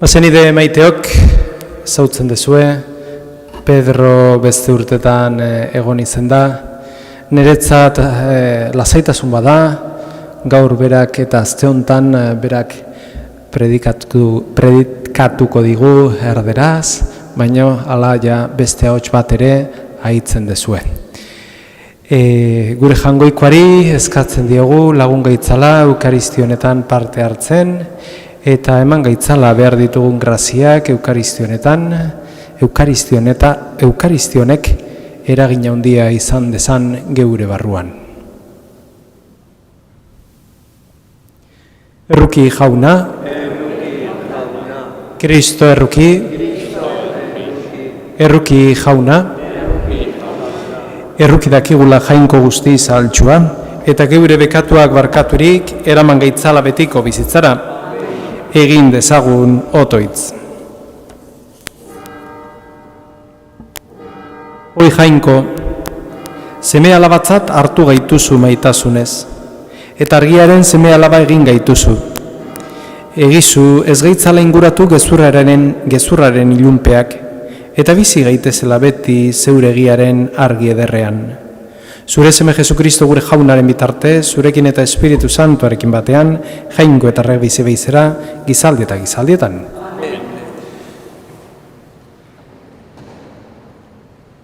Zenide maiteok, zautzen dezue, Pedro beste urtetan egon izen da, niretzat lasaitasun bada, gaur berak eta azte honetan berak predikatuko digu erderaz, baina hala ja beste ahots bat ere aitzen dezue. Gure jangoikoari eskatzen diogu lagun gaitzala eukaristionetan parte hartzen, eta eman gaitzala behar ditugun graziak eukaristionek eragin handia izan dezan geure barruan. Erruki jauna, Kristo erruki, erruki jauna, erruki dakigula jainko guzti zahaltxua, eta geure bekatuak barkaturik eraman gaitzala betiko bizitzara, egin dezagun otoitz. Hoi jainko, seme alabatzat hartu gaituzu maitasunez, eta argiaren seme alaba egin gaituzu. Egizu ez gaitzala inguratu gezurraren ilunpeak, eta bizi gaitezela beti zeure egiaren argi ederrean. Zure seme Jesukristo gure jaunaren bitarte, zurekin eta Espiritu Santuarekin batean, jainko eta reg bizi beizera, gizaldi eta gizaldietan.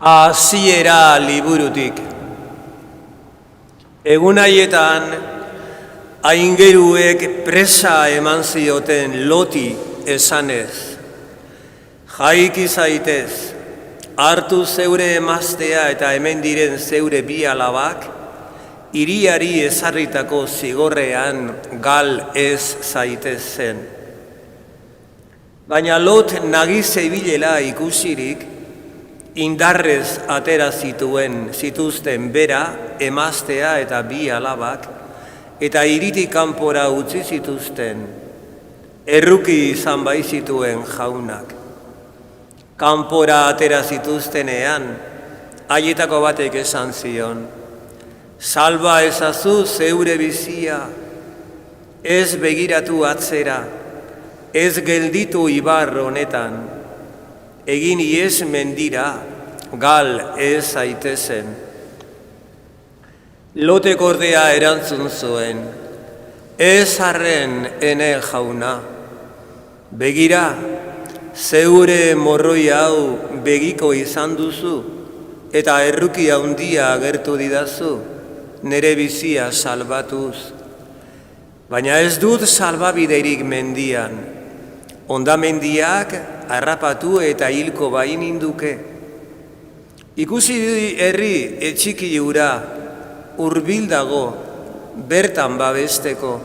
Hasiera liburutik. Egun haietan, aingeruek presa eman zioten Loti esanez. Jaiki zaitez, hartu zeure emaztea eta hemen diren zeure bi alabak, hiriari ezarritako zigorrean gal ez zaitezen. Baina Lot nagiz ibilela ikusirik, indarrez atera zituzten bera, emaztea eta bi alabak, eta hiritik kanpora utzi zituzten, erruki izan baizituen jaunak. Kanpora atera zituztenean, haietako batek esan zion, salba ezazu zeure bizia, ez begiratu atzera, ez gelditu ibar honetan, egin ies mendira, gal ez zaitezen. Lotek ordea erantzun zuen, ez arren ene jauna, begira, zeure morroi hau begiko izan duzu, eta erruki handia agertu didazu, nere bizia salbatuz. Baina ez dut salbabiderik mendian, ondamendiak harrapatu eta hilko bain induke. Ikusi herri etxiki hura, hurbil dago, bertan babesteko.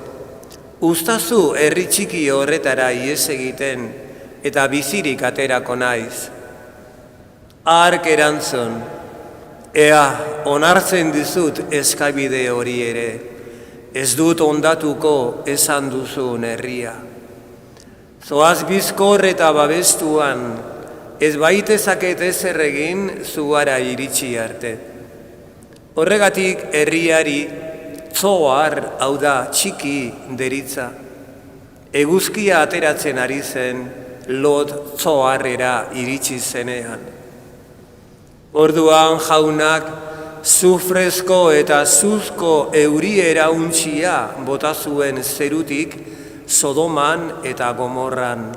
Uztazu herri txiki horretara ies egiten, eta bizirik aterako naiz. Hark erantzun, ea onartzen dizut eskabide hori ere, ez dut ondatuko esan duzun herria. Zoaz bizkor eta babestuan, ez baitezaket ezer egin zuara iritsi arte. Horregatik herriari tzoar, hau da txiki deritza. Eguzkia ateratzen ari zen, Lot tzoarrera iritsi zenean. Orduan jaunak zufrezko eta zuzko euriera untxia bota zuen zerutik Sodoman eta Gomorran.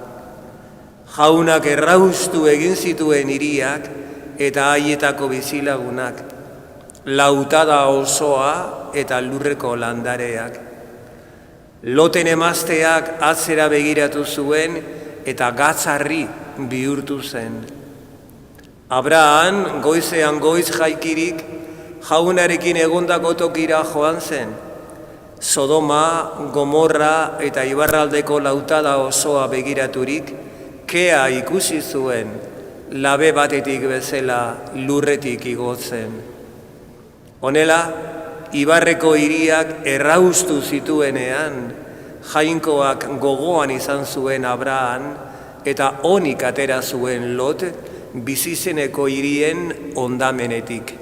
Jaunak erraustu egin zituen hiriak eta haietako bizilagunak, lautada osoa eta lurreko landareak. Loten emazteak atzera begiratu zuen eta gatzarri bihurtu zen. Abraham goizean goiz jaikirik jaunarekin egondako tokira joan zen. Sodoma, Gomorra eta ibarraldeko lautada osoa begiraturik, kea ikusi zuen, labe batetik bezala lurretik igotzen. Honela, ibarreko hiriak erraustu zituenean, jainkoak gogoan izan zuen Abraham eta onik atera zuen Lot bizizeneko hirien ondamenetik.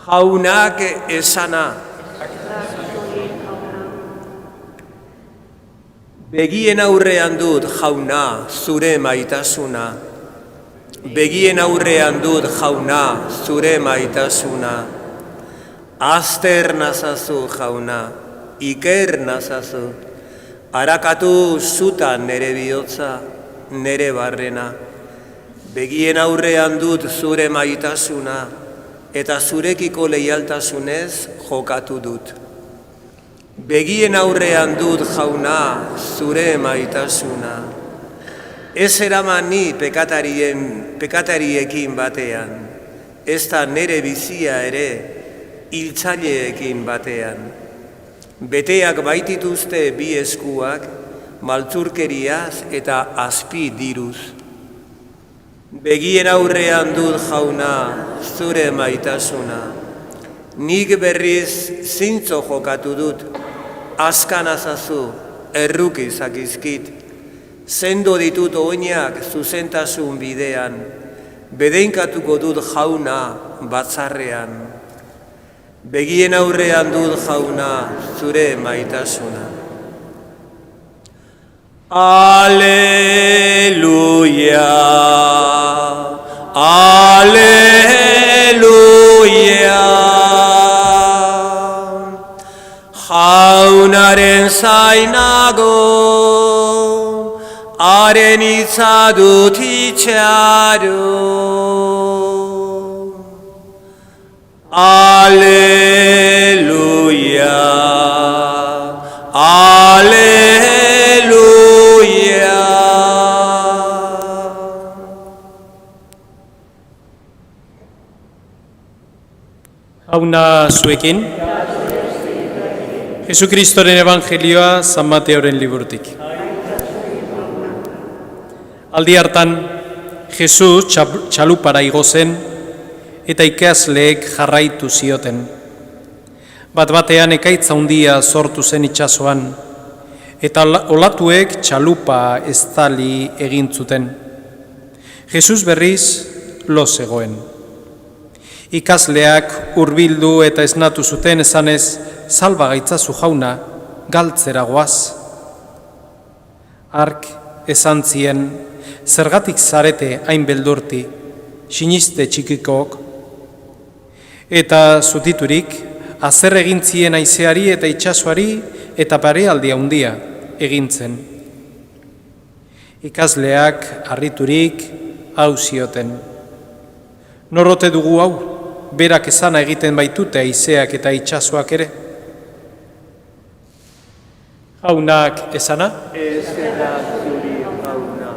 Jaunak esana, Begien aurrean dut, jauna, zure maitasuna. Begien aurrean dut, jauna, zure maitasuna. Azter nazazu, jauna, iker nazazu. Arakatu zutan nere bihotza, nere barrena. Begien aurrean dut zure maitasuna, eta zurekiko leialtasunez jokatu dut. Begien aurrean dut, jauna, zure maitasuna. Ez eraman ni pekatariekin batean, ez da nere bizia ere hiltzaileekin batean. Beteak baitituzte bi eskuak, maltzurkeriaz eta azpi diruz. Begien aurrean dut, jauna, zure maitasuna. Nik berriz zintzo jokatu dut, askan azazu, erruki zakizkit. Sendo ditut oinak zuzentasun bidean, bedeinkatuko dut, jauna, batzarrean. Begien aurrean dut, jauna, zure maitasuna. Aleluia, aleluia. Jaunaren zainago, haren hitza dut itxaro. Aleluia, aleluia. Jauna zuekin. Jesukristoren evangelioa San Mateoren liburutik. Aldi hartan, Jesus txalupara igo zen, eta ikasleek jarraitu zioten. Bat-batean ekaitz handia sortu zen itsasoan, eta olatuek txalupa estali egin zuten. Jesus berriz lo zegoen. Ikasleak hurbildu eta esnatu zuten esanez, salba gaitzazu jauna, galtzera goaz. Hark esan zien, zergatik zarete hain beldurti, siniste txikikook, eta zutiturik, azer egin zien haizeari eta itsasoari eta parealdi handia egintzen. Ikasleak harriturik hau zioten. Norrote dugu hau, berak esana egiten baitute haizeak eta itsasoak ere? Jaunak esana? Ez da zuri, jauna.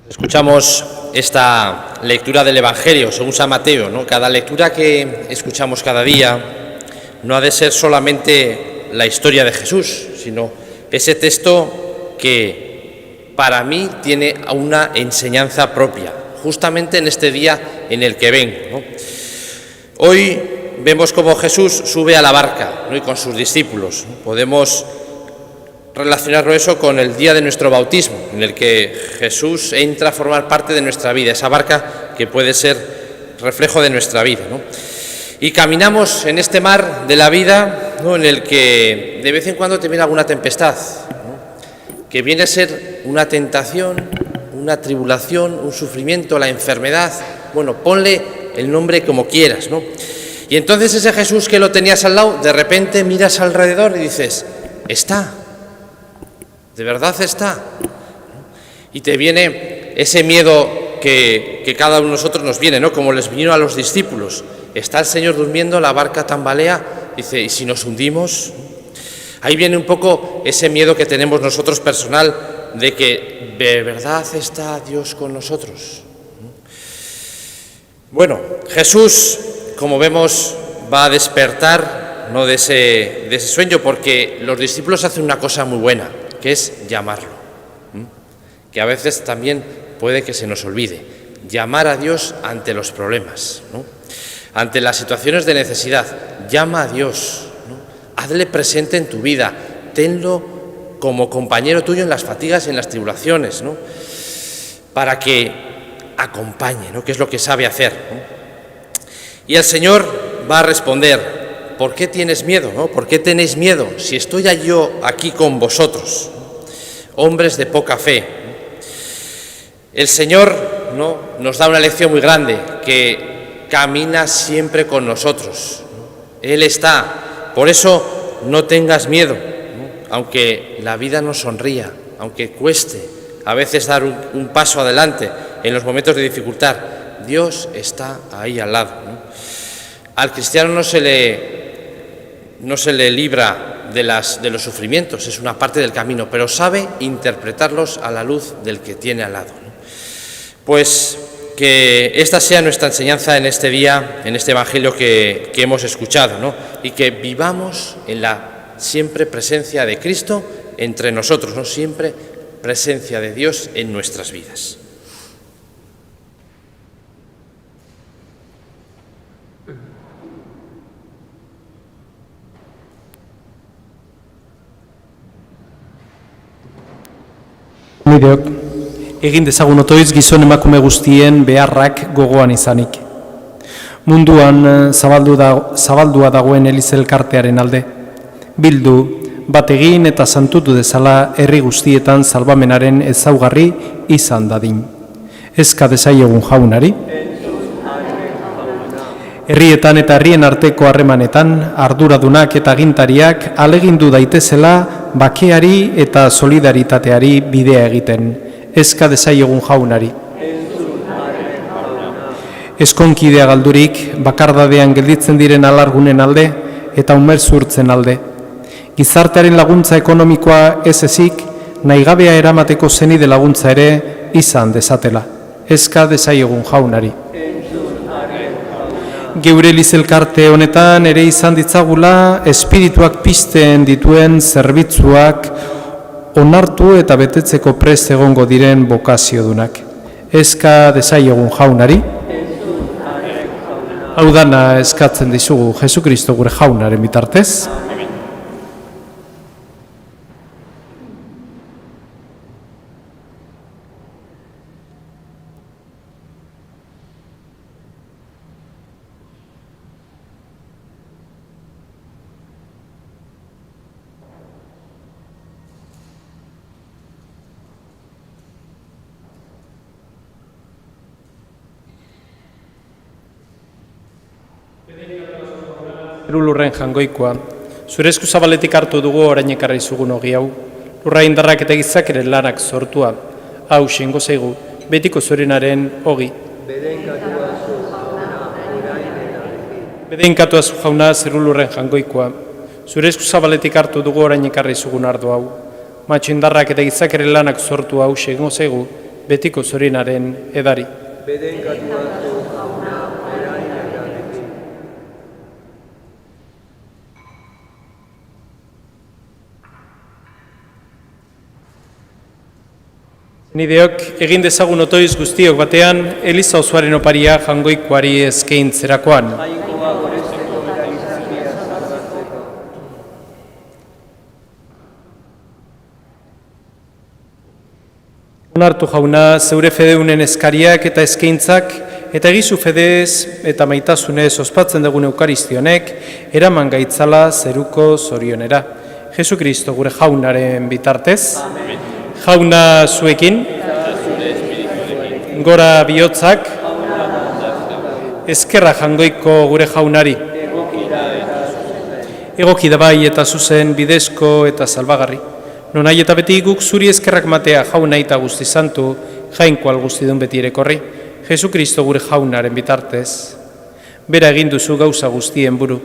Escuchamos esta lectura del Evangelio según San Mateo, ¿no? Cada lectura que escuchamos cada día no ha de ser solamente la historia de Jesús, sino ese texto que para mí tiene una enseñanza propia, justamente en este día en el que vengo, ¿no? Hoy vemos cómo Jesús sube a la barca, ¿no? Y con sus discípulos, ¿no? Podemos relacionarlo eso con el día de nuestro bautismo, en el que Jesús entra a formar parte de nuestra vida, esa barca que puede ser reflejo de nuestra vida, ¿no? Y caminamos en este mar de la vida, ¿no? En el que de vez en cuando te viene alguna tempestad, ¿no? Que viene a ser una tentación, una tribulación, un sufrimiento, la enfermedad. Bueno, ponle el nombre como quieras, ¿no? Y entonces ese Jesús que lo tenías al lado, de repente miras alrededor y dices, está. De verdad está. Y te viene ese miedo que cada uno de nosotros nos viene, ¿no? Como les vino a los discípulos. Está el Señor durmiendo, la barca tambalea, dice, ¿y si nos hundimos? Ahí viene un poco ese miedo que tenemos nosotros personal de que de verdad está Dios con nosotros. Bueno, Jesús, como vemos, va a despertar, ¿no? de ese sueño, porque los discípulos hacen una cosa muy buena, que es llamarlo, que a veces también puede que se nos olvide, llamar a Dios ante los problemas, ¿no? Ante las situaciones de necesidad, llama a Dios, ¿no? Hazle presente en tu vida, tenlo como compañero tuyo en las fatigas y en las tribulaciones, ¿no? Para que acompañe, ¿no? Que es lo que sabe hacer, ¿no? Y el Señor va a responder, ¿por qué tienes miedo? ¿No? ¿Por qué tenéis miedo si estoy yo aquí con vosotros? Hombres de poca fe. El Señor, ¿no?, nos da una lección muy grande, que camina siempre con nosotros. Él está. Por eso no tengas miedo, ¿no?, aunque la vida nos sonría, aunque cueste a veces dar un paso adelante en los momentos de dificultad. Dios está ahí al lado, ¿no? Al cristiano no se le libra de los sufrimientos, es una parte del camino, pero sabe interpretarlos a la luz del que tiene al lado, ¿no? Pues que esta sea nuestra enseñanza en este día, en este Evangelio que hemos escuchado, ¿no? Y que vivamos en la siempre presencia de Cristo entre nosotros, ¿no? Siempre presencia de Dios en nuestras vidas. Nideok, egin dezagun otoiz gizon emakume guztien beharrak gogoan izanik. Munduan zabaldua dagoen Eliza elkartearen alde. Bildu, bat egin eta santutu dezala herri guztietan salbamenaren ezaugarri izan dadin. Eska dezaiegun jaunari. Herrietan eta herrien arteko harremanetan, arduradunak eta agintariak alegindu daitezela bakeari eta solidaritateari bidea egiten. Eska dezaiegun jaunari. Eskonkidea galdurik, bakardadean gelditzen diren alargunen alde eta umerzurtzen alde. Gizartearen laguntza ekonomikoa ez ezik, nahigabea eramateko zenide laguntza ere izan dezatela. Eska dezaiegun jaunari. Geure Eliza elkarte honetan ere izan ditzagula espirituak pizten dituen zerbitzuak onartu eta betetzeko prest egongo diren bokaziodunak. Eska dezaiegun jaunari. Hau dana eskatzen dizugu Jesukristo gure jaunaren bitartez. Lurren jangoikoa, zure esku zabaletik hartu dugu orain ekarri zugun ogi hau, lurra indarrak eta gizakeren lanak sortua, hau xingo zaigu, betiko zurenaren ogi. Bedeinkatua zu jauna zeru lurren jangoikoa, zure esku zabaletik hartu dugu orain ekarri zugun ardo hau, matxo indarrak eta gizakeren lanak sortu hau xingo zaigu, betiko zurenaren edari. Nideok, egin dezagun otoiz guztiok batean, Eliza osoaren oparia jangoikoari eskaintzerakoan. Onartu jauna, zeure fedeunen eskariak eta eskaintzak, eta egizu fedez eta maitasunez ospatzen dugun eukaristionek, eraman gaitzala zeruko zorionera. Jesukristo gure jaunaren bitartez. Amen. Jauna zuekin, gora bihotzak, ezkerra jangoiko gure jaunari. Egoki da bai eta zuzen bidezko eta salbagarri. Nonai eta beti guk zuri ezkerrak matea jauna eta guzti santu, jainkoal guztidun beti erekorri. Jesukristo gure jaunaren bitartez. Bera egin duzu gauza guztien buru.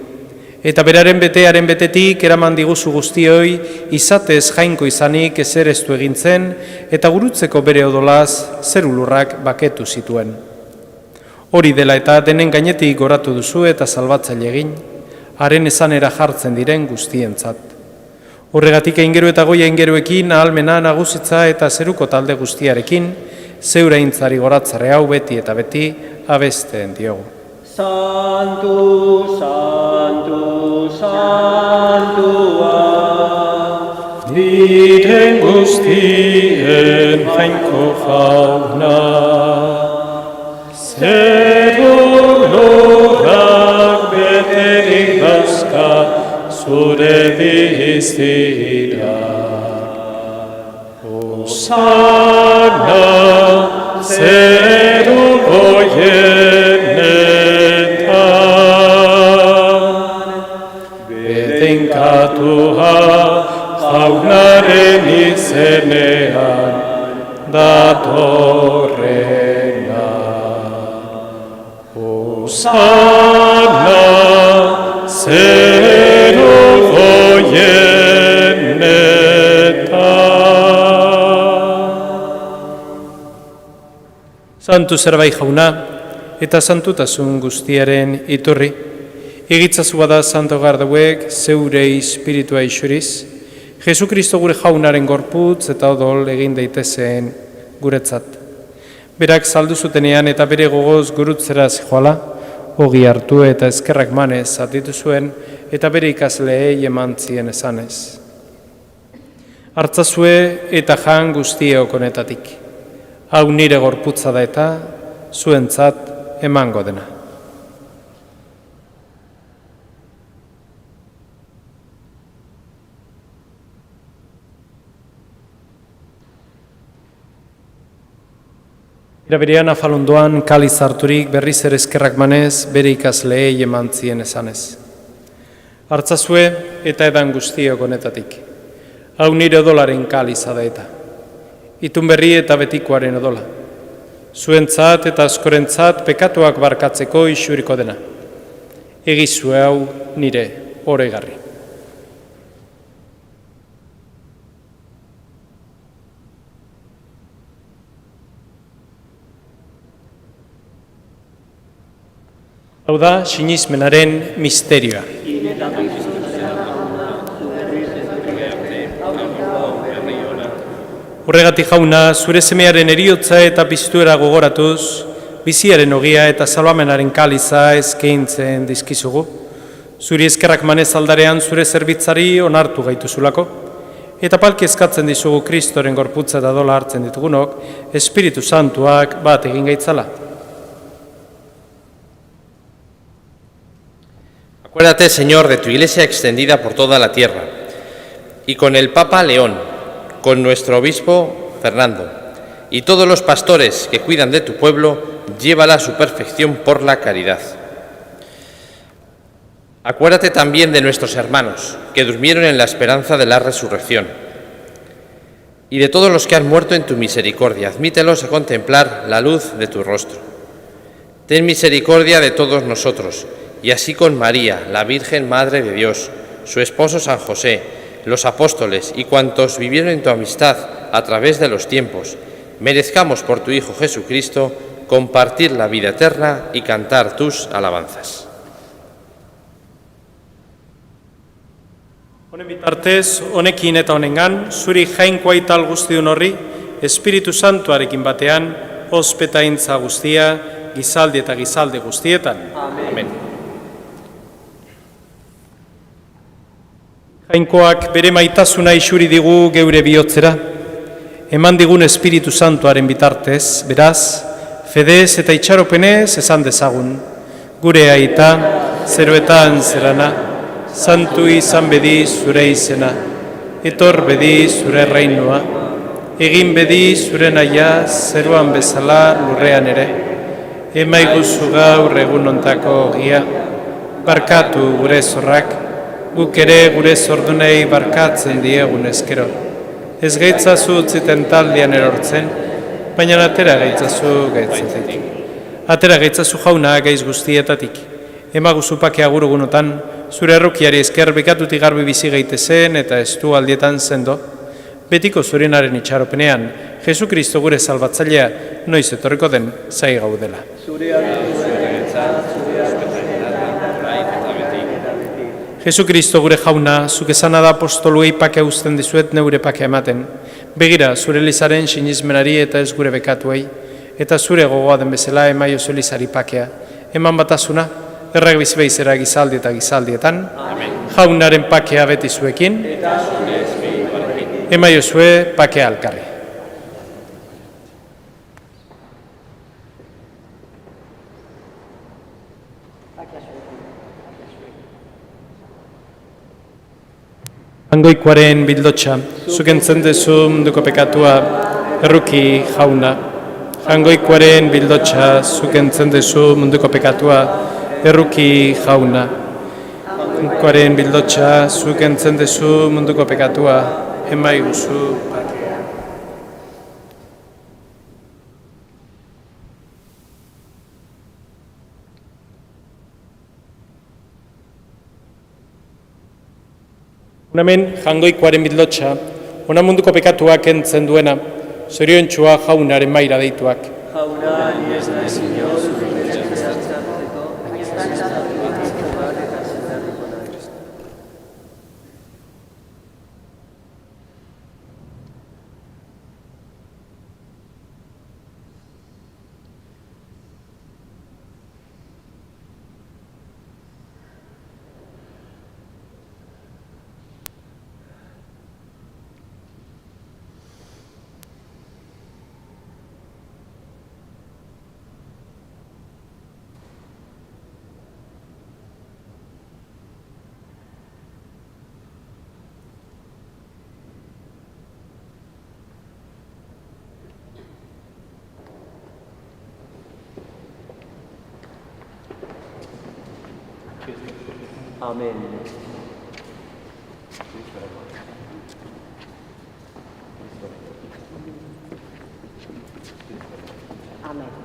Eta beraren betetik eraman diguzu guztioi, izatez jainko izanik ezer eztu egintzen, eta gurutzeko bere odolaz zerulurrak baketu zituen. Hori dela eta denen gainetik goratu duzu eta salbatzaile egin, haren esanera jartzen diren guztientzat. Horregatik aingeru eta goia aingeruekin, ahalmena nagusitza eta zeruko talde guztiarekin, zeura intzari goratzare hau beti eta beti abesten diogu. Santu, Santu, Santua, Diten guztien jainko jauna, zeru lurrak beterik bazka, zure dizira. Osana zeru goienetan, bedenkatua jaunaren izenean datorrena. Osana zeru goienetan. Santu zerbait jauna, eta santutasun guztiaren iturri, egitzazu bada santo gardauek zeure espiritua isuriz, Jesukristo gure jaunaren gorputz eta odol egin daitezen guretzat. Berak saldu zutenean eta bere gogoz gurutzera zijoala, ogi hartu eta eskerrak manez zatitu zuen eta bere ikasleei eman zien esanez. Hartzazue eta jan guztiok honetatik. Hau nire gorputza da eta zuentzat emango dena. Era berean afalondoan kaliz harturik berriz ere eskerrak manez bere ikasleei eman zien esanez. Hartzazue eta edan guztiok honetatik. Hau nire odolaren kaliza da eta. Itun berri eta betikoaren odola. Zuentzat eta askorentzat pekatuak barkatzeko isuriko dena. Egizue hau nire oregarri. Hau da, sinismenaren misterioa. Horregatik jauna, zure semearen eriotza eta piztuera gogoratuz, biziaren ogia eta salvamenaren kaliza eskaintzen dizkizugu. Zuri eskerrak manez aldarean zure zerbitzari onartu gaituzulako, eta palki eskatzen dizugu Kristoren gorputza eta dola hartzen ditugunok, Espiritu Santuak bat egin gaitzala. Acuérdate, Señor, de tu Iglesia extendida por toda la tierra, y con el Papa León, con nuestro obispo Fernando, y todos los pastores que cuidan de tu pueblo, llévala a su perfección por la caridad. Acuérdate también de nuestros hermanos, que durmieron en la esperanza de la resurrección, y de todos los que han muerto en tu misericordia. Admítelos a contemplar la luz de tu rostro. Ten misericordia de todos nosotros, y así con María, la Virgen Madre de Dios, su esposo San José, los apóstoles y cuantos vivieron en tu amistad a través de los tiempos, merezcamos por tu Hijo Jesucristo compartir la vida eterna y cantar tus alabanzas. Honen bitartez, honekin eta honengan, zuri jainkoa ital guztiun horri, Espiritu Santuarekin batean, ospetaintza guztia, gizaldi eta gizalde guztietan. Amen. Jainkoak bere maitasuna isuri digu geure bihotzera, eman digun Espiritu Santuaren bitartez, beraz, fedez eta itxaropenez esan dezagun, gure aita, zeroetan zerana, santu izan bedi zure izena, etor bedi zure reinua, egin bedi zure naia, zeruan bezala lurrean ere, emaiguzu gaur egun ontako ogia, barkatu gure zorrak, guk ere gure zordunei barkatzen diegun eskero. Ez gaitzazu utziten taldean erortzen, baina atera gaitzazu gaitzatik. Atera gaitzazu jauna gaiz guztietatik. Emaguzu pakea gurugunotan, zure errukiari esker bekatutik garbi bizi gaitezen eta estu aldietan zendo. Betiko zurenaren itxaropenean, Jesukristo gure salbatzailea noiz etorriko den zai gaudela. Jesukristo gure jauna, zuk esana da apostoluei pakea uzten dizuet neure pakea ematen. Begira, zure Elizaren sinismenari eta ez gure bekatuei, eta zure gogoa den bezala emaiozu Elizari pakea. Eman batasuna, errek bizibeizera gizaldi eta gizaldietan, jaunaren pakea beti zuekin, emaiozue pakea alkarri. Hangoikoaren bildotxa, zuk entzen dezu munduko pekatua, erruki jauna. Hangoikoaren bildotxa, zuk entzen dezu munduko pekatua, erruki jauna. Hangoikoaren bildotxa, zuk entzen dezu munduko pekatua, emai guzu. Hemen jangoikoaren bildotxa, ona munduko pekatuak entzen duena, zoriontxua jaunaren maira deituak. Jauna, ni ez naiz inoz, zure txartzartzeko, baina ez bat eta zenarriko naiz. Amen. Amen.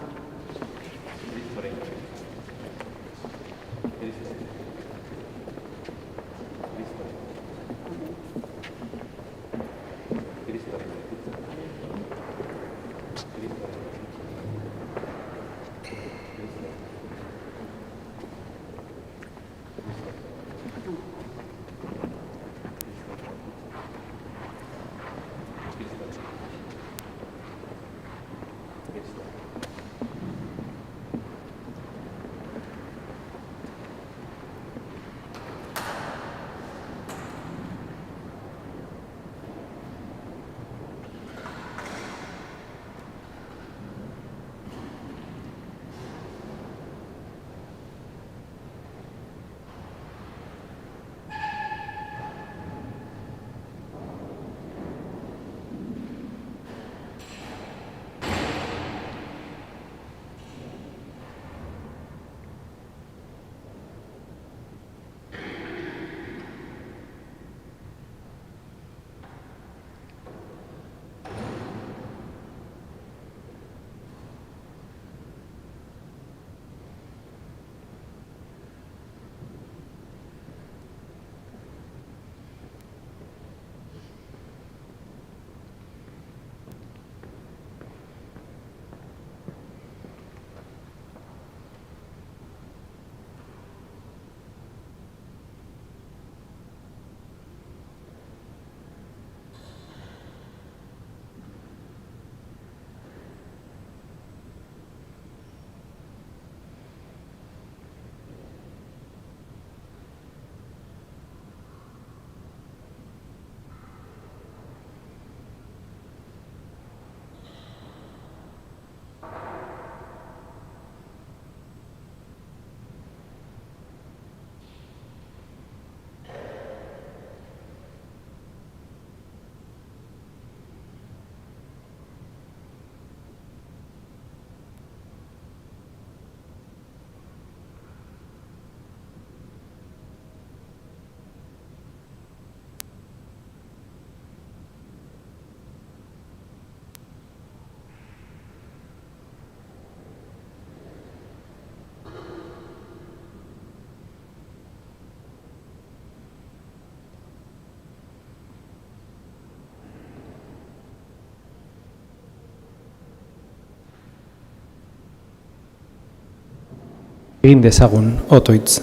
Egin dezagun, otoitz.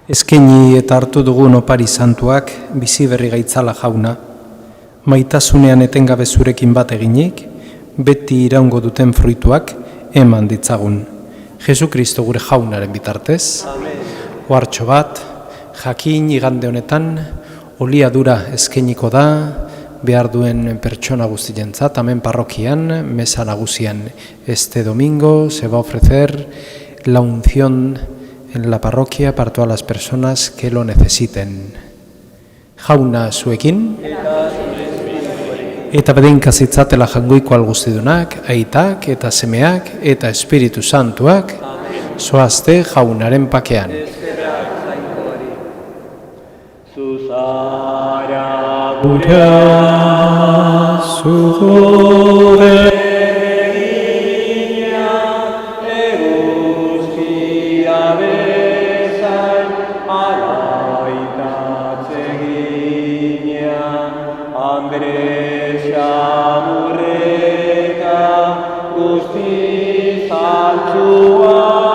Eskaini eta hartu dugun opari santuak bizi berri gaitzala jauna, maitasunean etengabe zurekin bat eginik, beti iraungo duten fruituak eman ditzagun. Jesu Kristo gure jaunaren bitartez, ohartxo bat, jakin igande honetan, oliadura eskainiko da, behar duen pertsona guztientzat, hemen parrokian, mesa nagusian. Este domingo se va a ofrecer la unción en la parroquia para todas las personas que lo necesiten. Jauna zuekin, eta bedinka zitzatela jangoiko alguztidunak, aitak eta semeak eta Espiritu Santuak, zoazte jaunaren pakean. Zuzara gurea zure egina eguzkia bezan alaitatzegina Andresa murreka guzti zaltzua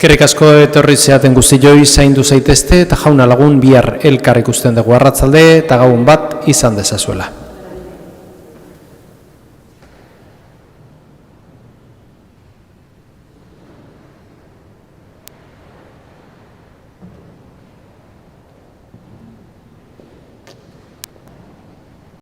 Eskerrik asko etorri zeaten guztioi, zaindu zaitezte eta jauna lagun bihar elkar ikusten dugu arratzalde eta gabon bat izan dezazuela.